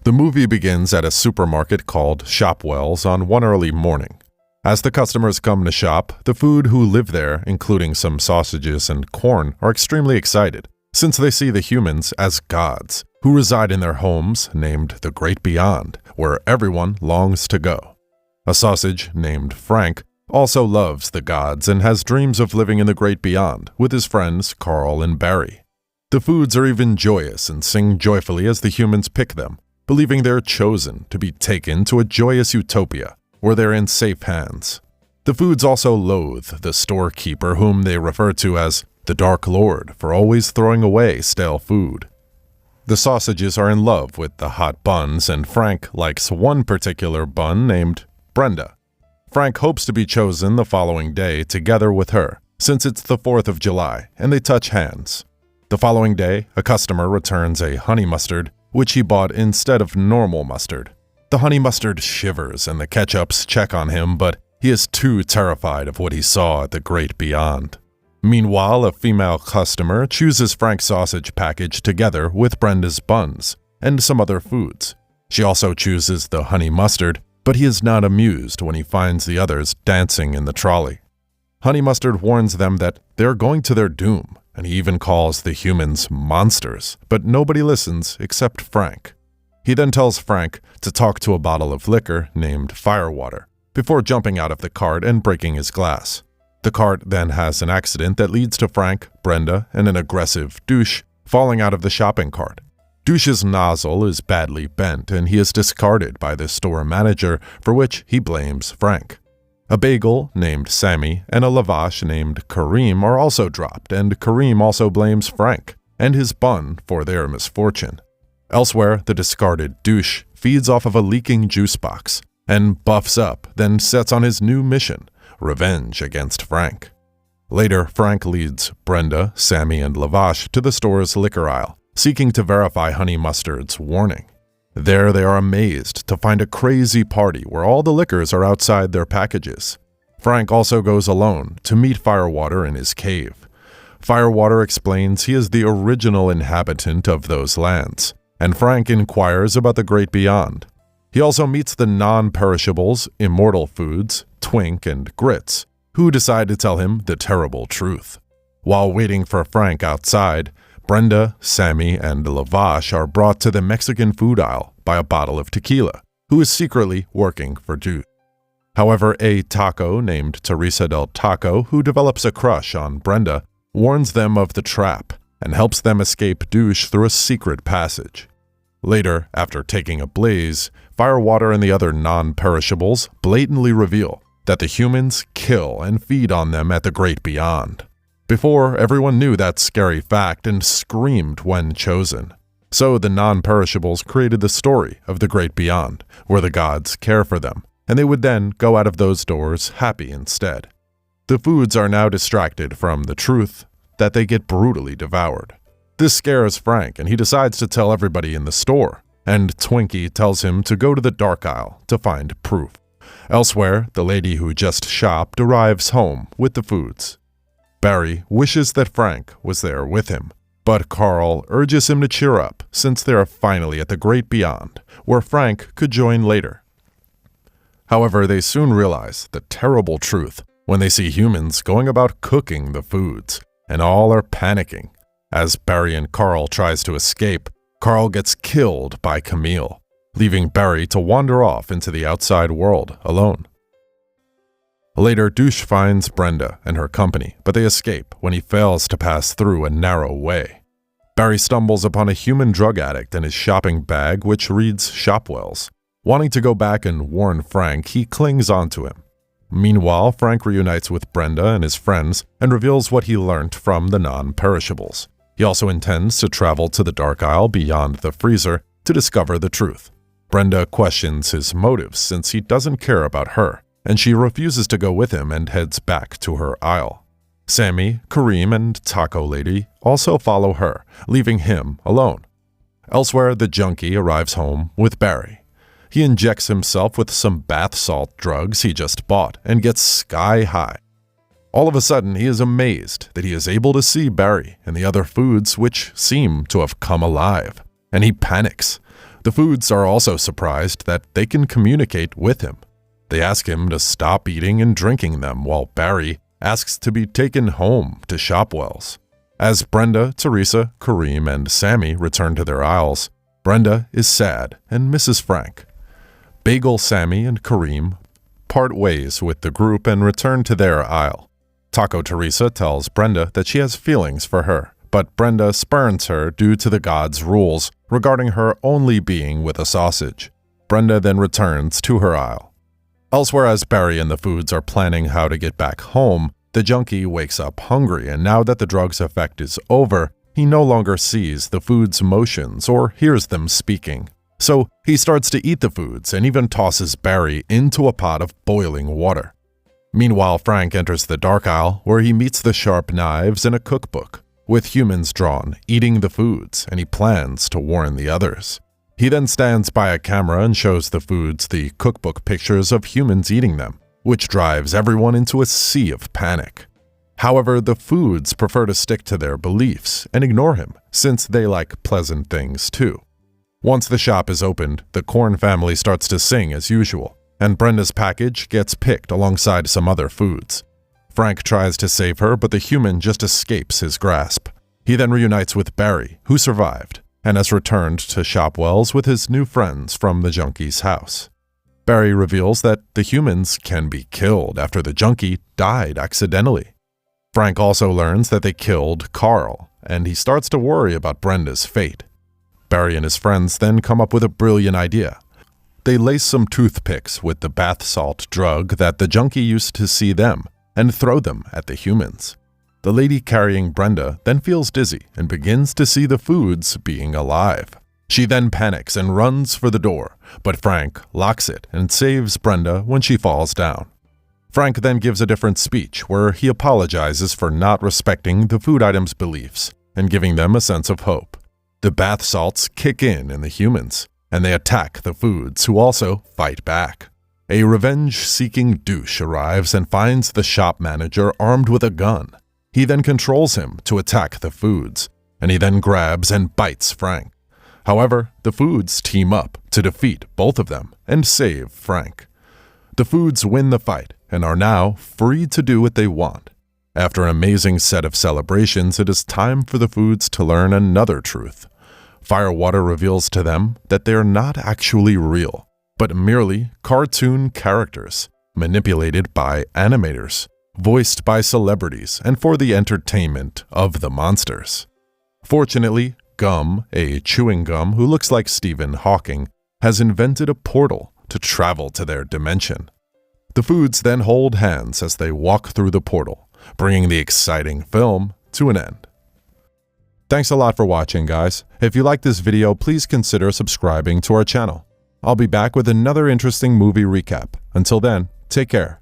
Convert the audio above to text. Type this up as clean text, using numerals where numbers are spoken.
The movie begins at a supermarket called Shopwell's on one early morning. As the customers come to shop, the food who live there, including some sausages and corn, are extremely excited, since they see the humans as gods, who reside in their homes named the Great Beyond, where everyone longs to go. A sausage named Frank also loves the gods and has dreams of living in the Great Beyond with his friends Carl and Barry. The foods are even joyous and sing joyfully as the humans pick them, believing they're chosen to be taken to a joyous utopia where they're in safe hands. The foods also loathe the storekeeper, whom they refer to as the Dark Lord, for always throwing away stale food. The sausages are in love with the hot buns, and Frank likes one particular bun named Brenda. Frank hopes to be chosen the following day together with her, since it's the 4th of July, and they touch hands. The following day, a customer returns a honey mustard, which he bought instead of normal mustard. The honey mustard shivers and the ketchups check on him, but he is too terrified of what he saw at the Great Beyond. Meanwhile, a female customer chooses Frank's sausage package together with Brenda's buns and some other foods. She also chooses the honey mustard, but he is not amused when he finds the others dancing in the trolley. Honey Mustard warns them that they're going to their doom, and he even calls the humans monsters, but nobody listens except Frank. He then tells Frank to talk to a bottle of liquor named Firewater, before jumping out of the cart and breaking his glass. The cart then has an accident that leads to Frank, Brenda, and an aggressive douche falling out of the shopping cart. Douche's nozzle is badly bent, and he is discarded by the store manager, for which he blames Frank. A bagel named Sammy and a lavash named Kareem are also dropped, and Kareem also blames Frank and his bun for their misfortune. Elsewhere, the discarded douche feeds off of a leaking juice box and buffs up, then sets on his new mission, revenge against Frank. Later, Frank leads Brenda, Sammy, and Lavash to the store's liquor aisle, seeking to verify Honey Mustard's warning. There they are amazed to find a crazy party where all the liquors are outside their packages. Frank also goes alone to meet Firewater in his cave. Firewater explains he is the original inhabitant of those lands, and Frank inquires about the Great Beyond. He also meets the non-perishables, immortal foods, Twink and Grits, who decide to tell him the terrible truth. While waiting for Frank outside, Brenda, Sammy, and Lavash are brought to the Mexican food aisle by a bottle of tequila, who is secretly working for Jude. However, a taco named Teresa del Taco, who develops a crush on Brenda, warns them of the trap and helps them escape douche through a secret passage. Later, after taking a blaze, Firewater and the other non-perishables blatantly reveal that the humans kill and feed on them at the Great Beyond. Before, everyone knew that scary fact and screamed when chosen. So the non-perishables created the story of the Great Beyond, where the gods care for them, and they would then go out of those doors happy instead. The foods are now distracted from the truth that they get brutally devoured. This scares Frank, and he decides to tell everybody in the store, and Twinkie tells him to go to the dark aisle to find proof. Elsewhere, the lady who just shopped arrives home with the foods. Barry wishes that Frank was there with him, but Carl urges him to cheer up since they are finally at the Great Beyond, where Frank could join later. However, they soon realize the terrible truth when they see humans going about cooking the foods, and all are panicking. As Barry and Carl tries to escape, Carl gets killed by Camille, leaving Barry to wander off into the outside world alone. Later, Douche finds Brenda and her company, but they escape when he fails to pass through a narrow way. Barry stumbles upon a human drug addict in his shopping bag, which reads Shopwell's. Wanting to go back and warn Frank, he clings onto him. Meanwhile, Frank reunites with Brenda and his friends and reveals what he learned from the non-perishables. He also intends to travel to the dark aisle beyond the freezer to discover the truth. Brenda questions his motives since he doesn't care about her, and she refuses to go with him and heads back to her aisle. Sammy, Kareem, and Taco Lady also follow her, leaving him alone. Elsewhere, the junkie arrives home with Barry. He injects himself with some bath salt drugs he just bought and gets sky high. All of a sudden, he is amazed that he is able to see Barry and the other foods which seem to have come alive, and he panics. The foods are also surprised that they can communicate with him. They ask him to stop eating and drinking them, while Barry asks to be taken home to Shopwells. As Brenda, Teresa, Kareem, and Sammy return to their aisles, Brenda is sad and misses Frank. Bagel Sammy and Kareem part ways with the group and return to their aisle. Taco Teresa tells Brenda that she has feelings for her, but Brenda spurns her due to the gods' rules regarding her only being with a sausage. Brenda then returns to her aisle. Elsewhere, as Barry and the foods are planning how to get back home, the junkie wakes up hungry, and now that the drug's effect is over, he no longer sees the foods' motions or hears them speaking. So he starts to eat the foods and even tosses Barry into a pot of boiling water. Meanwhile, Frank enters the dark aisle where he meets the sharp knives in a cookbook, with humans drawn eating the foods, and he plans to warn the others. He then stands by a camera and shows the foods the cookbook pictures of humans eating them, which drives everyone into a sea of panic. However, the foods prefer to stick to their beliefs and ignore him, since they like pleasant things too. Once the shop is opened, the Corn family starts to sing as usual, and Brenda's package gets picked alongside some other foods. Frank tries to save her, but the human just escapes his grasp. He then reunites with Barry, who survived, and has returned to Shopwells with his new friends from the junkie's house. Barry reveals that the humans can be killed after the junkie died accidentally. Frank also learns that they killed Carl, and he starts to worry about Brenda's fate. Barry and his friends then come up with a brilliant idea. They lace some toothpicks with the bath salt drug that the junkie used to see them, and throw them at the humans. The lady carrying Brenda then feels dizzy and begins to see the foods being alive. She then panics and runs for the door, but Frank locks it and saves Brenda when she falls down. Frank then gives a different speech where he apologizes for not respecting the food items' beliefs and giving them a sense of hope. The bath salts kick in the humans, and they attack the foods, who also fight back. A revenge-seeking douche arrives and finds the shop manager armed with a gun. He then controls him to attack the foods, and he then grabs and bites Frank. However, the foods team up to defeat both of them and save Frank. The foods win the fight and are now free to do what they want. After an amazing set of celebrations, it is time for the foods to learn another truth. Firewater reveals to them that they are not actually real, but merely cartoon characters manipulated by animators, voiced by celebrities, and for the entertainment of the monsters. Fortunately, Gum, a chewing gum who looks like Stephen Hawking, has invented a portal to travel to their dimension. The foods then hold hands as they walk through the portal, bringing the exciting film to an end. Thanks a lot for watching, guys. If you like this video, please consider subscribing to our channel. I'll be back with another interesting movie recap. Until then, take care.